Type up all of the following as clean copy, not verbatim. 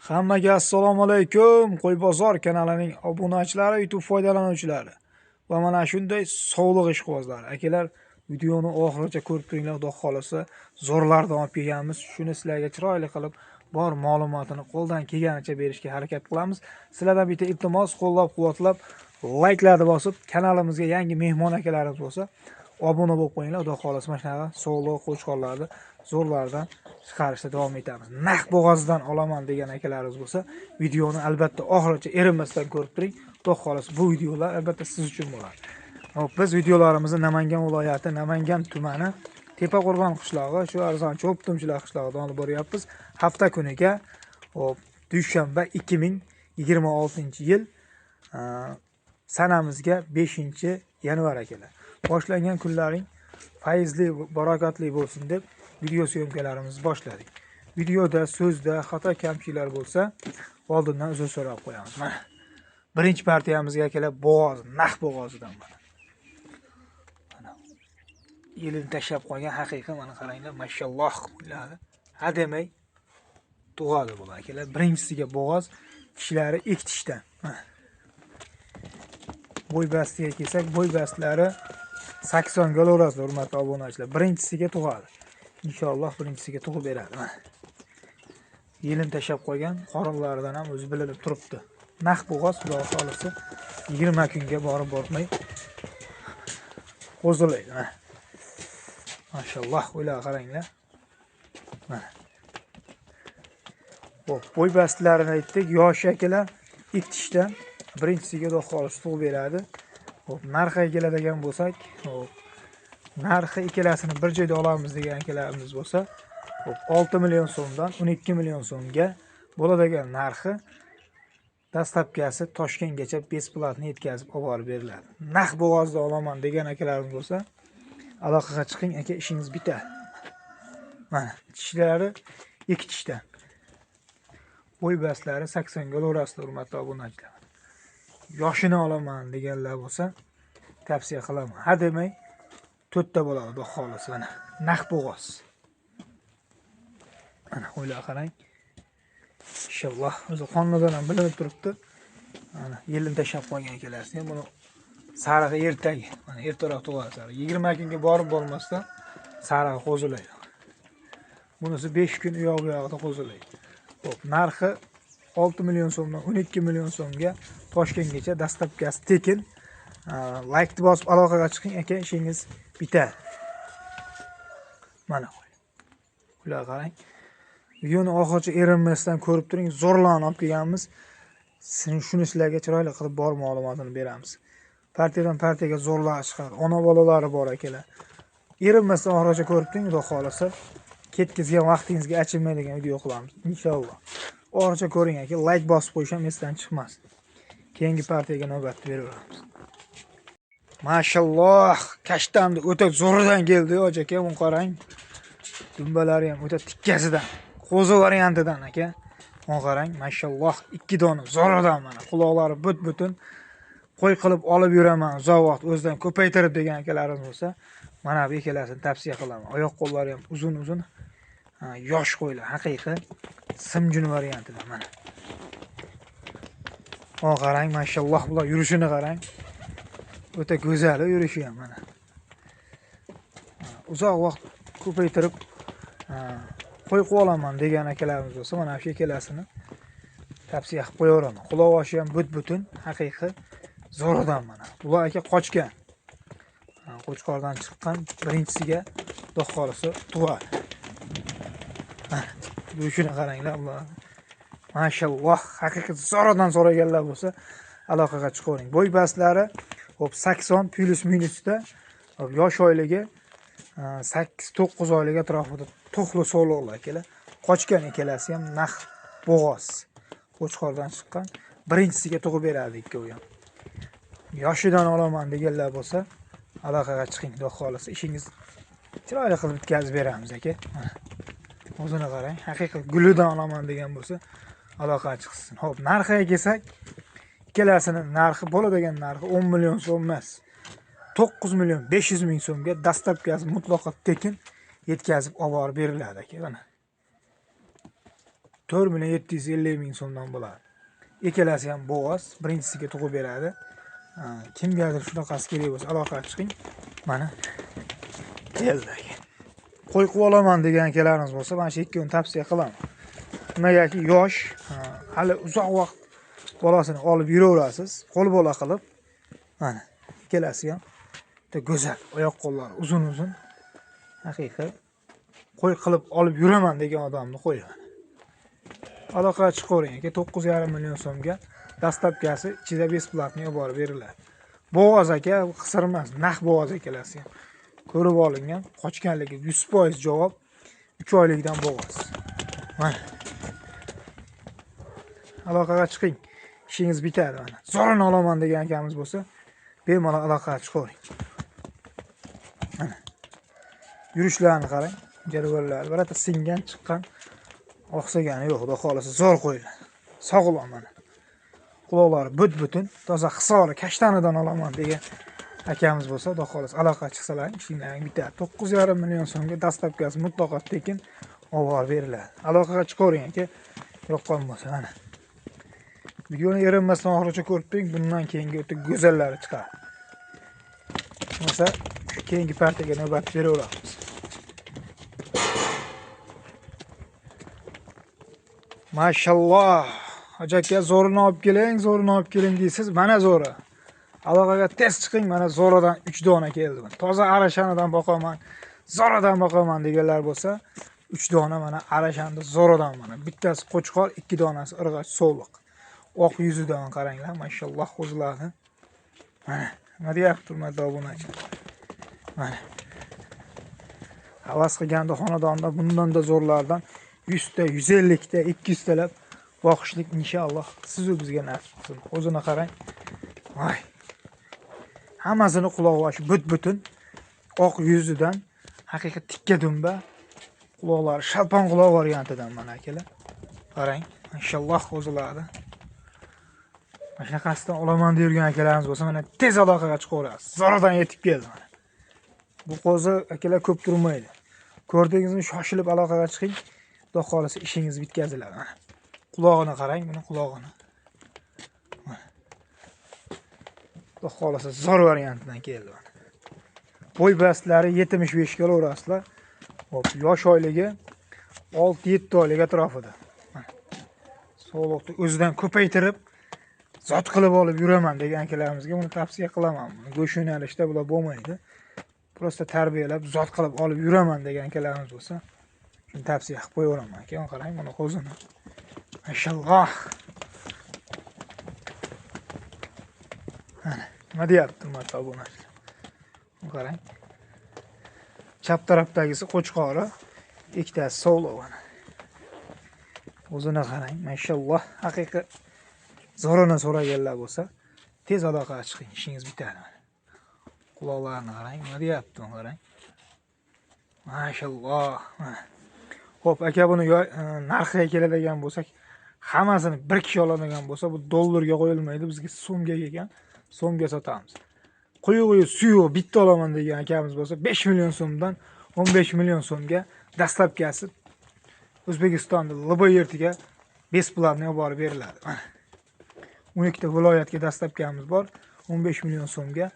Hammaga assalomu alaykum. Qo'y bozor kanalining obunachilari, YouTube foydalanuvchilari va mana shunday sog'liq ishqibozlari. Akalar, videoni oxirigacha ko'rib turinglar, xudo xolasa zo'rlardan olib kelganmiz. Shuni sizlarga chiroyli qilib bor ma'lumotini qo'ldan kelganicha berishga harakat qilamiz. Sizlardan bitta iltimos, qo'llab-quvvatlab, layklarni bosib, kanalimizga yangi mehmon akalarimiz bo'lsa, obuna bo'lib qo'yinglar. Xudo xolasa mana shunaqa sog'liq qo'chqorlarni zo'rlardan chiqarishda davom etamiz. Naq bo'g'ozdan olaman degan akalarimiz bo'lsa, videoni albatta oxirigacha erinmasdan ko'rib turing. Xudo xolasa bu videolar albatta siz uchun bo'ladi. Biz videolarimizni Namangan viloyati, Namangan tumani Tepaqo'rg'on qishlog'i, shu arzon Cho'ptumchilar qishlog'idan olib boryapmiz. Hafta kuniga dushanba 2026-yil sanamizga 5-yanvar akalar. Boshlangan kunlaring fayzli, barakatli bo'lsin deb video syomkalarimizni boshladik. Videoda, so'zda xato kamchiliklar bo'lsa, oldindan uzr so'rab qo'yamiz. Mana birinchi partiyamizga akalar bo'g'oz, naq bo'g'ozidan mana. Yelini tashlab qo'ygan haqiqiy mana qaranglar, mashalloh qo'yladi. Hademay tug'adi bu akalar. Birinchisiga bo'g'oz, tishlari ikki tishdan. Bo'y bastiga kelsak, bo'y bastlari 80 ga o'rasida, hurmatli obunachilar. Birinchisiga tug'adi. Inshaalloh birinchisiga tug'ib beradi. Yelin tashlab qo'ygan, qorinlaridan ham o'zi bilinib turibdi. Naq bo'g'oz, xudo xolisi 20 kunga borib bormay qo'zilaydi. Mashalloh, o'ylar qaranglar. Mana. Bo'y bastlarini aytdik, yosh akalar ikki tishdan birinchisiga xudo xolisi tug'ib beradi. Narxiga keladigan bo'lsak, narxi ikkalasini bir joyda olamiz degan akalarimiz bo'lsa, 6 million so'mdan 12 million so'mga bo'ladigan narxi dastlabkasi Toshkentgacha besplatni yetkazib olib borib beriladi. Naq bo'g'ozda olaman degan akalarimiz bo'lsa, aloqaga chiqing, aka, ishingiz bitadi. Mana tishlari ikki tishdan. Bo'y bastlari 80 ga o'rasida, hurmatli obunachilar. Yoshini olaman deganlar bo'lsa, tavsiya qilaman. Hademay 4 ta bo'ladi, xudo xolisi. Mana naq bo'g'oz. Mana o'ylar qarang. Inshaalloh o'zi qonlardan ham bilinib turibdi. Mana yelini tashlab qo'ygan ekanlarsiz. Ham buni sarig'i ertagi, mana ertaroq tug'adi sariq. 20 kunga borib bo'lmasdan sarig'i qo'zilaydi. Bunisi 5 kun u yoq-bu-yoqda qo'zilaydi. Xo'p, narxi 6 million so'mdan 12 million so'mga Toshkentgacha dastlabkasi tekin. Laykni bosib aloqaga chiqing, aka, ishingiz bitadi. Mana qo'y. Ular qarang. Videoni oxirigacha erinmasdan ko'rib turing. Zo'rlarni olib kelganmiz. Shuni sizlarga chiroyli qilib bor ma'lumotini beramiz. Partiyadan partiyaga zo'rlar chiqadi. Ona bolalari bor akalar. Erinmasdan oxirigacha ko'rib turing, xudo xolasa. Ketkizgan vaqtingizga achinmaydigan video qilamiz, inshaalloh. Oxirigacha ko'ring aka, like bosib qo'yish ham esdan chiqmas. Keyingi partiyaga navbat beraveramiz. Mashalloh, kashtamni o'ta zo'ridan keldi, aka, buni qarang. Dumbalari ham o'ta tikkasidan, qo'zi variantidan aka. Buni qarang, mashalloh, 2 dona zo'ridan mana, quloqlari but-butun. Qo'y qilib olib yuraman, uzoq vaqt o'zidan ko'paytirib degan akalarimiz bo'lsa, mana bu ikkalasini tavsiya qilaman. Oyoq qo'llari ham uzun-uzun. Yosh qo'ylar, haqiqiy simjun variantida mana. Qarang, mashalloh, bular yurishini qarang. O'ta go'zal yurishi ham mana. Uzoq vaqt ko'paytirib qo'y olaman degan akalarimiz bo'lsa, mana shu ikkalasini tavsiya qilib qo'yaveraman. Quloqoshi ham but-butun, haqiqiy zo'ridan mana. Bular aka qochgan. Qo'chqordan chiqqan birinchisiga xudo xolisi tug'adi. Shuni qaranglar, ular. Mashalloh, haqiqiy zo'ridan so'raganlar bo'lsa, aloqaga chiqavering. Bo'y bastlari 80 plus minusda, yosh oyligi 8-9 oylik atrofida to'xli so'loqlar akalar. Qochgan ikkalasi ham naq bo'g'oz. Qo'chqordan chiqqan birinchisiga tug'ib beradi ikkovi ham. Yoshidan olaman deganlar bo'lsa, aloqaga chiqing, xudo xolisi. Ishingiz chiroyli qilib bitkazib beramiz aka. O'zini qarang, haqiqiy gulidan olaman degan bo'lsa, aloqaga chiqsin. Xo'p, narxiga kelsak, ikkalasining narxi bo'ladigan narxi 10 million so'm emas. 9 million 500 ming so'mga dastlabkasi mutlaqo tekin yetkazib olib borib beriladi aka. Mana 4.750.000 so'mdan bo'ladi. Ikkalasi ham bo'g'oz, birinchisiga tug'ib beradi. Kimgadir shunaqasi kerak bo'lsa aloqaga chiqing. Mana keldi. Qo'y qilib olaman degan akalarimiz bo'lsa, mana shu ikkovini tavsiya qilaman. Nimagaki yosh, hali uzoq vaqt bolasini olib yuraverasiz, qo'l bola qilib. Mana ikkalasi ham go'zal, oyoq qo'llari uzun-uzun. Haqiqiy qo'y qilib olib yuraman degan odamni qo'yi. Aloqaga chiqavering aka, 9,5 million so'mga dastlabkasi ichida besplatniy olib borib beriladi. Bo'g'oz aka, qisir emas, naq bo'g'oz ekalasi ham. Ko'rib olingan, qochganligi 100% javob. 3 oylikdan bo'g'oz. Mana. Aloqaga chiqing. Ishingiz bitadi mana. Zorini olaman degan akamiz bo'lsa, bemalol aloqaga chiqavering. Mana. Yurishlarini qarang, jargonlar, birata singan, chiqqan, oqsagani yo'q, xudo xolasa zo'r qo'ylar. Sog'lom mana. Quloqlari but-butun, toza hisori kashtanidan olaman degan akamiz bo'lsa, xudo xolasa aloqaga chiqsalar, ishingiz bitadi. 9,5 million so'mga dastlabkasi mutlaqo tekin olib beriladi. Aloqaga chiqavering aka, yoqqan bo'lsa mana. Videoni erinmasdan oxirigacha ko'rib turing, bundan keyingi o'ta go'zallari chiqadi. Bo'lsa, keyingi partiyaga navbat beraveramiz. Mashalloh. Hojaka zo'rini olib keling, zo'rini olib keling deysiz, mana zo'ri. Aloqaga tez chiqing, mana zo'radan 3 dona keldi. Toza arashanidan boqaman, zo'radan boqaman deganlar bo'lsa, 3 dona mana arashanda zo'radan mana. Bittasi qo'chqor, 2 donasi irg'ach so'liq. Oq yuzidan qaranglar, mashalloh qo'ziladi. Mana, nima deyapti hurmatli obunachilar. Mana. Havas qilganda xonadonda bundan-da zo'rlardan 100 ta, 150 ta, 200 talab boqishlik inshaalloh siz va bizga nasib qilsin. O'zini qarang. Voy. Hammasini quloqlash but-butun, oq yuzidan haqiqiy tikka dumba, quloqlari shalpon quloq variantidan mana akalar. Qarang, inshaalloh qo'ziladi. Mana shunaqasidan olaman deb yurgan akalarimiz bo'lsa, mana tez aloqaga chiqaverasiz. Zoradan yetib keldi mana. Bu qo'zi akalar ko'p turmaydi. Ko'rdingizmi, shoshilib aloqaga chiqing. Xudo xolasa ishingiz bitkaziladi mana. Qulog'ini qarang, buni qulog'ini. Xudo xolasa zo'r variantidan keldi mana. Bo'y bastlari 75 ga olaverasizlar. Hop, yosh oyligi 6-7 oylik atrofida. Mana. Sog'liqni o'zidan ko'paytirib, zot qilib olib yuraman degan akalarimizga buni tavsiya qilaman. Go'sht yo'nalishda bular bo'lmaydi. Prosta tarbiyalab, zot qilib olib yuraman degan akalarimiz bo'lsa, shuni tavsiya qilib qo'yaveraman aka. Qarang, buni qo'zini. Mashalloh. Mana, nima deyapti hurmatli obunachilar. Qarang. Chap tarafdagisi qo'chqori, ikkitasi sovliq mana. O'zini qarang, mashalloh. Haqiqiy zo'rini so'raganlar bo'lsa, tez aloqaga chiqing, ishingiz bitadi. Quloqlarini qarang, nima deyapti, qarang. Mashalloh. Xo'p, aka buni narxiga keladigan bo'lsak, hammasini bir kishi oladigan bo'lsa, bu dollarga qo'yilmaydi, bizga so'mga ekan, so'mga sotamiz. Quyuq suyuq bitta olaman degan akamiz bo'lsa, 5 million so'mdan 15 million so'mga dastlabkasi O'zbekistonda Libo yertiga besplatniy olib borib beriladi. 12 ta viloyatga dastlabkamiz bor, 15 million so'mga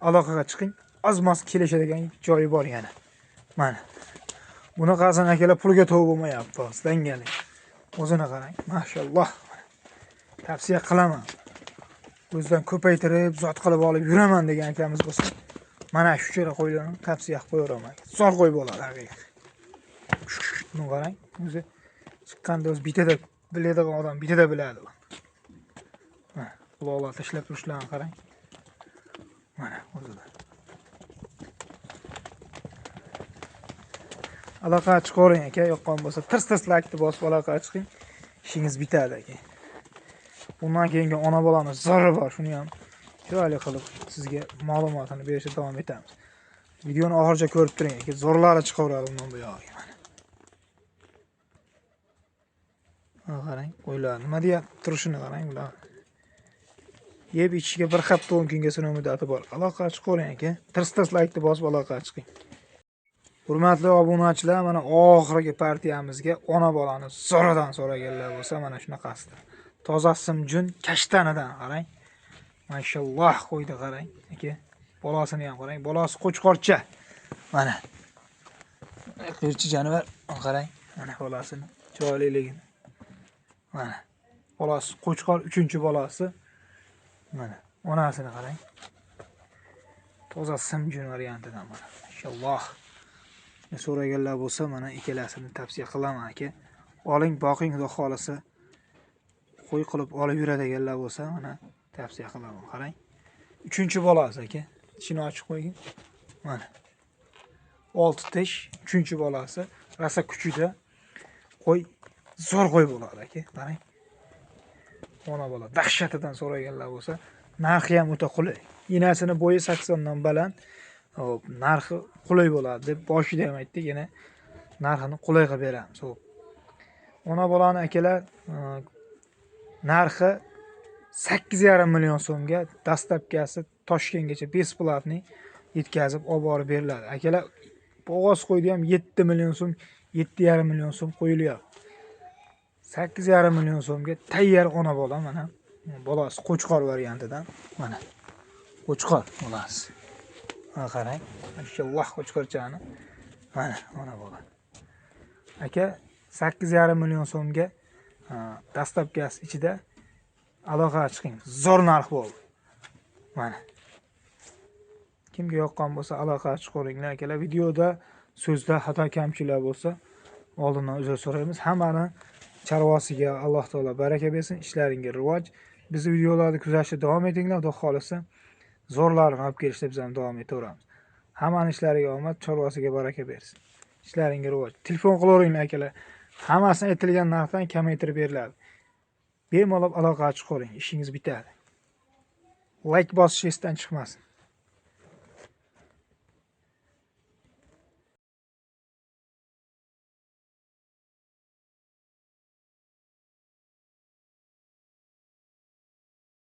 aloqaga chiqing. Oz-moz kelishadigan joyi bor yana. Mana. Buni qazan akalar pulga to'g'ri bo'lmayapti, dangali. O'zini qarang, mashalloh. Tavsiya qilaman. O'zidan ko'paytirib, zot qilib olib yuraman degan akamiz bo'lsa, mana shu chora qo'ylarni tavsiya qilib qo'yaraman. Zo'r qo'y bo'ladi haqiqatan. Buni qarang, o'zi chiqqanda o'zi bitada biladigan odam bitada biladi. Mana, quloqlar tashlab turishlarini qarang. Mana, o'zida. Aloqaga chiqavering aka, yoqqan bo'lsa, tirs-tirs laykni bosib aloqaga chiqing. Ishingiz bitadi aka. Bundan keyingi ona bolamiz zo'ri bor, shuni ham chiroyli qilib sizga ma'lumotini berishga davom etamiz. Videoni oxirigacha ko'rib turing aka, zo'rlari chiqaveradi bundan buyog'iga mana. Qarang, qo'ylar nima deyapti, turishini qarang bular. Yeb ichishga bir hafta 10 kunga sinov muddati bor. Aloqaga chiqavering aka, tirs-tirs laykni bosib aloqaga chiqing. Hurmatli obunachilar, mana oxirgi partiyamizga ona bolani zo'ridan so'raganlar bo'lsa, mana shunaqasidir. Toza simjun kashtanidan qarang. Mashalloh qo'ydi qarang. Aka, bolasini ham qarang. Bolasi qo'chqorcha. Mana. Qirchi jonivar qarang. Mana bolasini chiroyliligini. Mana. Bolasi qo'chqor 3-bolasi. Mana. Onasini qarang. Toza simjun variantidan mana. Mashalloh. So'raganlar bo'lsa, mana ikkalasini tavsiya qilaman aka. Oling, boqing, xudo xolasa. Qo'y qilib olib yuradiganlar bo'lsa, mana tavsiya qilaman. Qarang. 3-bolasi aka. Tishini ochib qo'ying. Mana. 6 tish, 3-bolasi. Rasa kuchida qo'y zo'r qo'y bo'ladi aka. Qarang. Ona bola dahshatidan so'raganlar bo'lsa, narxi ham o'ta qulay. Inasini bo'yi 80 dan baland. Hop, narxi qulay bo'ladi deb boshida ham aytdik, yana narxini qulay qilib beramiz. Hop. Ona bolani akalar narxi 8,5 million so'mga dastlabkasi Toshkentgacha besplatni yetkazib olib borib beriladi. Akalar, bo'g'oz qo'ydi ham 7 million so'm, 7,5 million so'm qo'yilyapti. 8,5 million so'mga tayyor ona bola mana. Bolasi qo'chqor variantidan mana. Qo'chqor bolasi. Mana qarang. Mashalloh qo'chqorchani. Mana ona bola. Aka 8,5 million so'mga dastlabkasi ichida aloqaga chiqing. Zo'r narx bo'ldi. Mana. Kimga yoqqan bo'lsa aloqaga chiqinglar akalar. Videoda so'zda xato kamchiliklar bo'lsa, oldindan uzr so'raymiz. Hammani chorvasiga Alloh taolo baraka bersin, ishlaringga rivoj. Biz videolarni kuzatishda davom etinglar, xudo xolasa. Zo'rlarini olib kelishda biz ham davom etaveramiz. Hammani ishlariga omad, chorvasiga baraka bersin. Ishlaringga rivoj. Telefon qilaveringlar akalar. Hammasini aytilgan narxdan kamaytirib beriladi. Bemalol aloqaga chiqing, ishingiz bitadi. Like bosish esdan chiqmasin.